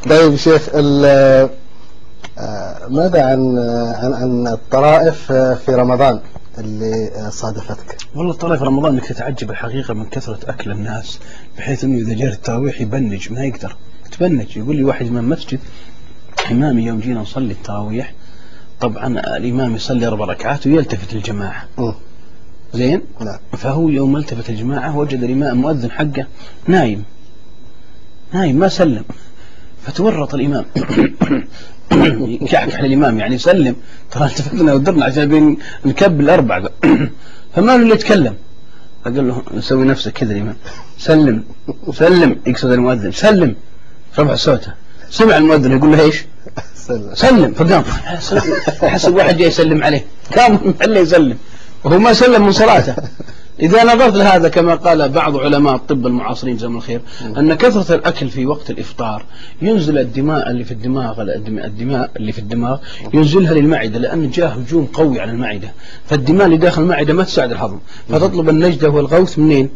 طيب شيخ، ماذا عن الطرائف في رمضان اللي صادفتك؟ والله الطرائف في رمضان انك تتعجب الحقيقة من كثرة أكل الناس، بحيث انه إذا جاء التراويح يبنج، ما يقدر يتبنج. يقول لي واحد من مسجد إمامي يوم جينا نصلي التراويح، طبعا الإمام يصلي 4 ركعات ويلتفت الجماعة زين. نعم. فهو يوم التفت الجماعة وجد الإمام المؤذن حقه نايم ما سلم، فتورط الإمام يكحكح للإمام يعني سلم، ترى التفتنا ودرنا عشان نكبل 4. فما له اللي يتكلم، فقال له نسوي نفسه كذا الإمام، سلم يقصد المؤذن سلم، رفع صوته، سمع المؤذن يقول له ايش؟ سلم، فقام حسب واحد جاي يسلم عليه، قام محله يسلم وهو ما سلم من صلاته. إذا نظرت لهذا كما قال بعض علماء الطب المعاصرين جزاهم الخير، أن كثرة الأكل في وقت الإفطار ينزل الدماء اللي في الدماغ ينزلها للمعدة، لأن جاء هجوم قوي على المعدة، فالدماء اللي داخل المعدة ما تساعد الهضم، فتطلب النجدة والغوث منين؟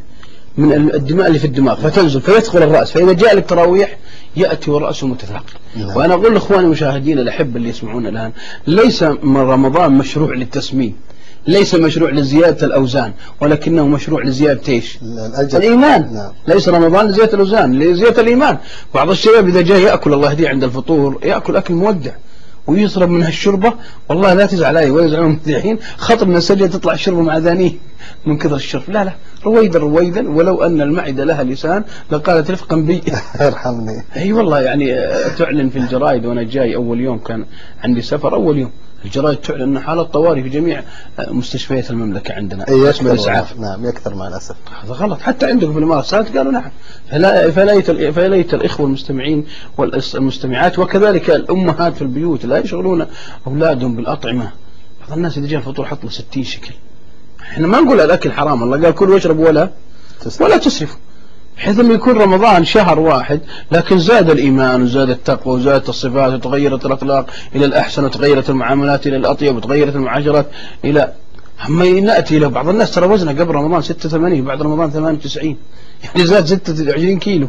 من الدماء اللي في الدماغ، فتنزل فيدخل الرأس، فإذا جاء التراويح يأتي والرأس متثاقل. وأنا أقول لإخواني المشاهدين الأحبة اللي يسمعون الآن، ليس من رمضان مشروع للتسمين، ليس مشروع لزيادة الأوزان، ولكنه مشروع لزيادة ايش؟ الإيمان. نعم. ليس رمضان لزيادة الأوزان، لزيادة الإيمان. بعض الشباب إذا جاء يأكل الله يهديه عند الفطور يأكل أكل مودع ويشرب منها الشربة، والله لا تزعل علي ولا يزعلون المذيعين، خطر من السجن تطلع الشربة مع ذانيه من كثر الشرب. لا رويدا ولو أن المعدة لها لسان لقالت رفقا بي ارحمني. اي والله يعني تعلن في الجرائد، وانا جاي اول يوم كان عندي سفر، اول يوم الجرائد تعلن ان حالة طوارئ في جميع مستشفيات المملكة عندنا. يكثر الاسعاف. نعم يكثر مع الاسف. هذا غلط، حتى عندكم في الممارسات قالوا نعم. فليت الاخوة المستمعين والمستمعات وكذلك الامهات في البيوت لا يشغلون اولادهم بالاطعمة. بعض الناس اذا جاء الفطور حط له 60 شكل. احنا ما نقول الاكل حرام، الله قال كلوا واشربوا ولا تسرفوا، بحيث انه يكون رمضان شهر واحد لكن زاد الايمان وزاد التقوى وزادت الصفات وتغيرت الاخلاق الى الاحسن وتغيرت المعاملات الى الاطيب وتغيرت المعاشرات الى اما ناتي الى بعض الناس ترى وزنه قبل رمضان 86 بعد رمضان 98، يعني زاد 26 كيلو.